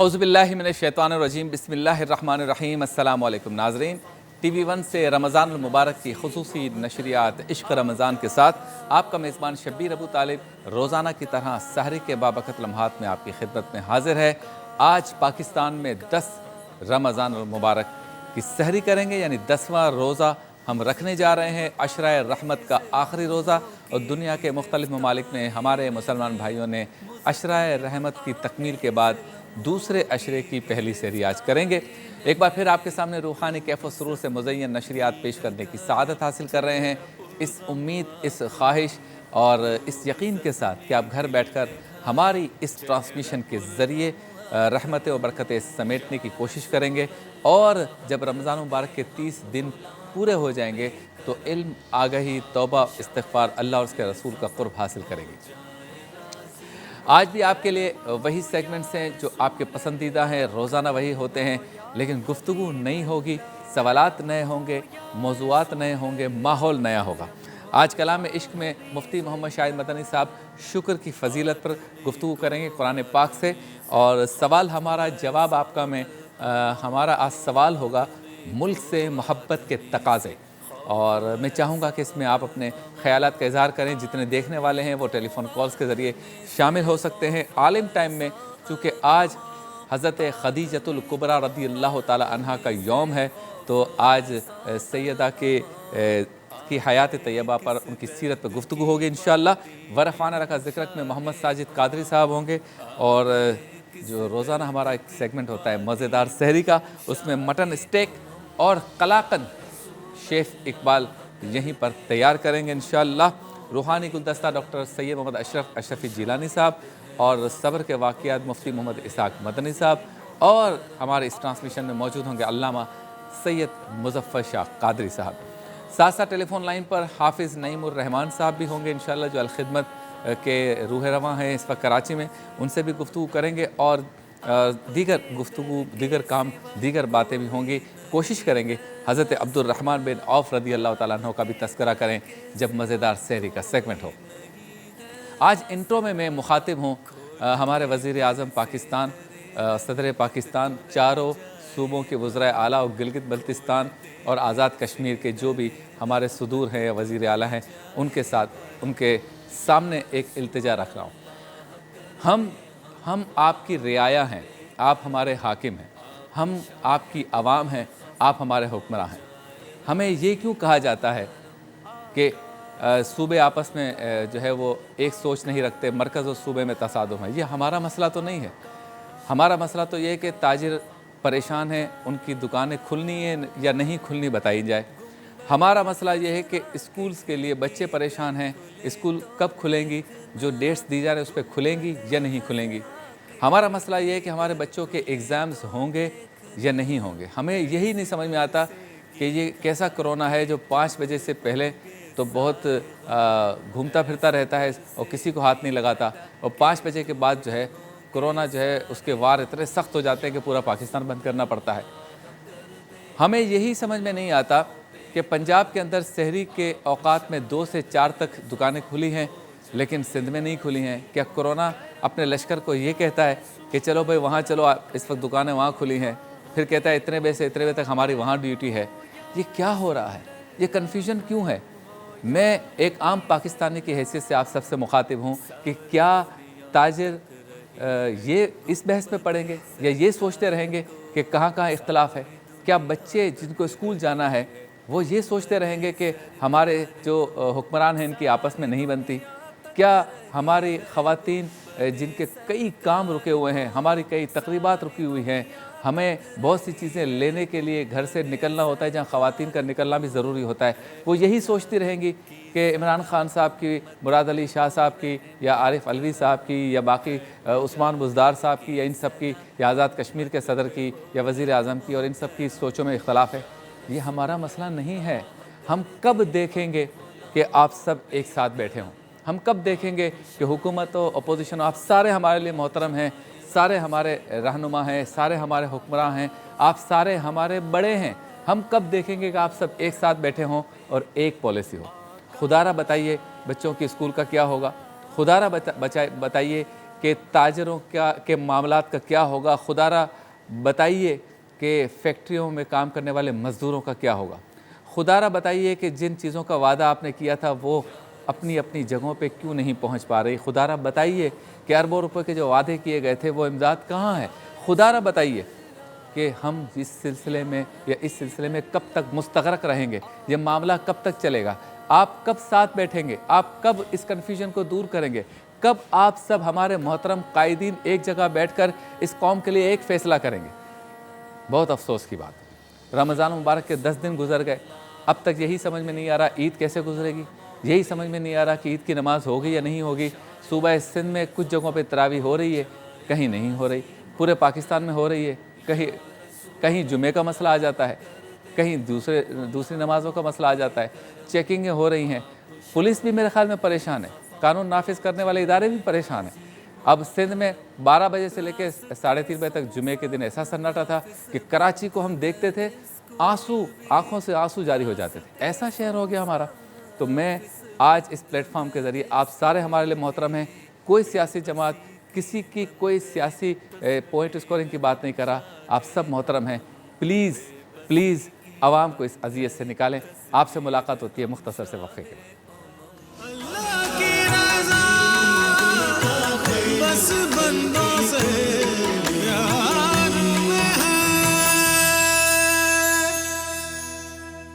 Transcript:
औज़ुबिल्लाहि मिनश्शैतानिर्रजीम बिस्मिल्लाहिर्रहमानिर्रहीम। अस्सलामु अलैकुम नाज़रीन, TV1 से रमज़ानुल मुबारक की खुसूसी नशरियात इश्क़ रमज़ान के साथ आपका मेज़बान शब्बीर अबू तालिब रोज़ाना की तरह सहरी के बाबरकत लम्हात में आपकी खिदमत में हाज़िर है। आज पाकिस्तान में 10 रमज़ानुल मुबारक की सहरी करेंगे, यानी 10वां रोज़ा हम रखने जा रहे हैं। अशराए रहमत का आखिरी रोज़ा, और दुनिया के मुख्तलिफ़ ममालिक में हमारे मुसलमान भाइयों ने अशराए रहमत की तकमील के बाद दूसरे अशरे की पहली सहरी आज करेंगे। एक बार फिर आपके सामने रूहानी कैफ़ व सुरूर से मुज़य्यन नशरियात पेश करने की सआदत हासिल कर रहे हैं, इस उम्मीद, इस ख्वाहिश और इस यकीन के साथ कि आप घर बैठकर हमारी इस ट्रांसमिशन के ज़रिए रहमतें और बरकतें समेटने की कोशिश करेंगे, और जब रमज़ान मुबारक के 30 दिन पूरे हो जाएंगे तो इल्म, आगाही, तौबा, इस्तिग़फ़ार, अल्लाह और उसके रसूल का क़ुर्ब हासिल करेंगे। आज भी आपके लिए वही सेगमेंट्स हैं जो आपके पसंदीदा हैं, रोज़ाना वही होते हैं, लेकिन गुफ्तगू नई होगी, सवालात नए होंगे, मौज़ूआत नए होंगे, माहौल नया होगा। आज कलाम इश्क़ में मुफ्ती मोहम्मद शाहिद मदनी साहब शुक्र की फ़जीलत पर गुफ्तगू करेंगे कुरान पाक से, और सवाल हमारा जवाब आपका में हमारा आज सवाल होगा मुल्क से मोहब्बत के तकाज़े, और मैं चाहूँगा कि इसमें आप अपने ख़यालात का इज़हार करें। जितने देखने वाले हैं वो टेलीफ़ोन कॉल्स के ज़रिए शामिल हो सकते हैं। आलिम टाइम में चूँकि आज हज़रत ख़दीजतुल कुबरा रज़ियल्लाहु ताला अन्हा का यौम है, तो आज सैयदा की हयात तैयबा पर, उनकी सीरत पर गुफ्तगू होगी इंशाअल्लाह। वरफ़ाना रखा ज़िक्रक में मोहम्मद साजिद कादरी साहब होंगे, और जो रोज़ाना हमारा एक सेगमेंट होता है मज़ेदार सहरी का, उसमें मटन स्टेक और कलाकंद शेफ़ इकबाल यहीं पर तैयार करेंगे इंशाअल्लाह। रूहानी गुलदस्ता डॉक्टर सैयद मोहम्मद अशरफ़ी जिलानी साहब, और सब्र के वाक़ियात मुफ्ती मोहम्मद इसाक मदनी साहब, और हमारे इस ट्रांसमिशन में मौजूद होंगे अल्लामा सैयद मुज़फ़्फ़र शाह कादरी साहब। साथ साथ टेलीफ़ोन लाइन पर हाफिज़ नईमुर रहमान साहब भी होंगे इंशाअल्लाह, जो अलखिदमत के रूह रवां हैं इस वक्त कराची में, उनसे भी गुफ्तगू करेंगे, और दीगर गुफ्तगू, दीगर काम, दीगर बातें भी होंगी। कोशिश करेंगे हज़रत अब्दुर्रहमान बिन औफ़ रज़ियल्लाहु ताला अन्हु का भी तज़किरा करें जब मज़ेदार सहरी का सेगमेंट हो। आज इंट्रो में मैं मुखातिब हूँ हमारे वज़ीर आज़म पाकिस्तान, सदर पाकिस्तान, चारों सूबों के वज़राए आला और गिलगित बल्तिस्तान और आज़ाद कश्मीर के जो भी हमारे सदूर हैं या वज़ीर आला हैं, उनके साथ, उनके सामने एक इल्तिजा रख रहा हूँ। हम आपकी रियाया हैं, आप हमारे हाकिम हैं, हम आपकी आवाम हैं, आप हमारे हुक्मरां हैं। हमें ये क्यों कहा जाता है कि सूबे आपस में जो है वो एक सोच नहीं रखते, मरकज़ और सूबे में तसादुम है? ये हमारा मसला तो नहीं है। हमारा मसला तो ये है कि ताजिर परेशान हैं, उनकी दुकानें खुलनी है या नहीं खुलनी बताई जाए। हमारा मसला ये है कि स्कूल्स के लिए बच्चे परेशान हैं, स्कूल कब खुलेंगी, जो डेट्स दी जा रही है उस पर खुलेंगी या नहीं खुलेंगी। हमारा मसला ये है कि हमारे बच्चों के एग्ज़ाम्स होंगे या नहीं होंगे। हमें यही नहीं समझ में आता कि ये कैसा कोरोना है जो 5 बजे से पहले तो बहुत घूमता फिरता रहता है और किसी को हाथ नहीं लगाता, और 5 बजे के बाद जो है कोरोना जो है उसके वार इतने सख्त हो जाते हैं कि पूरा पाकिस्तान बंद करना पड़ता है। हमें यही समझ में नहीं आता कि पंजाब के अंदर सहरी के औकात में 2 से 4 तक दुकानें खुली हैं, लेकिन सिंध में नहीं खुली हैं। क्या कोरोना अपने लश्कर को ये कहता है कि चलो भाई वहाँ चलो, इस वक्त दुकानें वहाँ खुली हैं, फिर कहता है इतने बजे से इतने बजे तक हमारी वहाँ ड्यूटी है? ये क्या हो रहा है? ये कन्फ्यूजन क्यों है? मैं एक आम पाकिस्तानी की हैसियत से आप सबसे मुखातिब हूँ कि क्या ताजिर ये इस बहस में पड़ेंगे या ये सोचते रहेंगे कि कहाँ कहाँ इख्तलाफ है? क्या बच्चे जिनको स्कूल जाना है वो ये सोचते रहेंगे कि हमारे जो हुक्मरान हैं इनकी आपस में नहीं बनती? क्या हमारी ख़वातीन जिनके कई काम रुके हुए हैं, हमारी कई तकरीबात रुकी हुई हैं, हमें बहुत सी चीज़ें लेने के लिए घर से निकलना होता है, जहाँ ख़वातीन का निकलना भी ज़रूरी होता है, वो यही सोचती रहेंगी कि इमरान ख़ान साहब की, मुराद अली शाह साहब की, या आरिफ अलवी साहब की, या बाकी उस्मान बुज़दार साहब की, या इन सब की, या आज़ाद कश्मीर के सदर की, या वज़ीर आज़म की, और इन सब की सोचों में इख्तलाफ है। ये हमारा मसला नहीं है। हम कब देखेंगे कि आप सब एक साथ बैठे हों? हम कब देखेंगे कि हुकूमत हो, अपोजिशन हो, आप सारे हमारे लिए मोहतरम हैं, सारे हमारे रहनुमा हैं, सारे हमारे हुक्मरान हैं, आप सारे हमारे बड़े हैं। हम कब देखेंगे कि आप सब एक साथ बैठे हों और एक पॉलिसी हो? खुदारा बताइए बच्चों के स्कूल का क्या होगा? खुदारा बताइए کہ تاجروں کے معاملات کا کیا ہوگا، خدارا بتائیے کہ فیکٹریوں میں کام کرنے والے مزدوروں کا کیا ہوگا، خدارا بتائیے کہ جن چیزوں کا وعدہ آپ نے کیا تھا وہ اپنی اپنی جگہوں پہ کیوں نہیں پہنچ پا رہی، خدارا بتائیے کہ اربوں روپے کے جو وعدے کیے گئے تھے وہ امداد کہاں ہے، خدارا بتائیے کہ ہم اس سلسلے میں کب تک مستغرق رہیں گے، یہ معاملہ کب تک چلے گا، آپ کب ساتھ بیٹھیں گے، آپ کب اس کنفیوژن کو دور کریں گے، کب آپ سب ہمارے محترم قائدین ایک جگہ بیٹھ کر اس قوم کے لیے ایک فیصلہ کریں گے۔ بہت افسوس کی بات ہے، رمضان مبارک کے 10 دن گزر گئے، اب تک یہی سمجھ میں نہیں آ رہا عید کیسے گزرے گی، یہی سمجھ میں نہیں آ رہا کہ عید کی نماز ہوگی یا نہیں ہوگی۔ صوبہ سندھ میں کچھ جگہوں پہ تراویح ہو رہی ہے، کہیں نہیں ہو رہی، پورے پاکستان میں ہو رہی ہے، کہیں جمعے کا مسئلہ آ جاتا ہے، کہیں دوسری نمازوں کا مسئلہ آ جاتا ہے، چیکنگیں ہو رہی ہیں، پولیس بھی میرے خیال میں پریشان ہے، قانون نافذ کرنے والے ادارے بھی پریشان ہیں۔ اب سندھ میں 12 بجے سے لے کے 3:30 بجے تک جمعے کے دن ایسا سناٹا تھا کہ کراچی کو ہم دیکھتے تھے آنکھوں سے آنسو جاری ہو جاتے تھے، ایسا شہر ہو گیا ہمارا۔ تو میں آج اس پلیٹ فارم کے ذریعے آپ سارے ہمارے لیے محترم ہیں، کوئی سیاسی جماعت کسی کی کوئی سیاسی پوائنٹ اسکورنگ کی بات نہیں کرا، آپ سب محترم ہیں، پلیز عوام کو اس اذیت سے نکالیں۔ آپ سے ملاقات ہوتی ہے مختصر سے وقفے کے بعد۔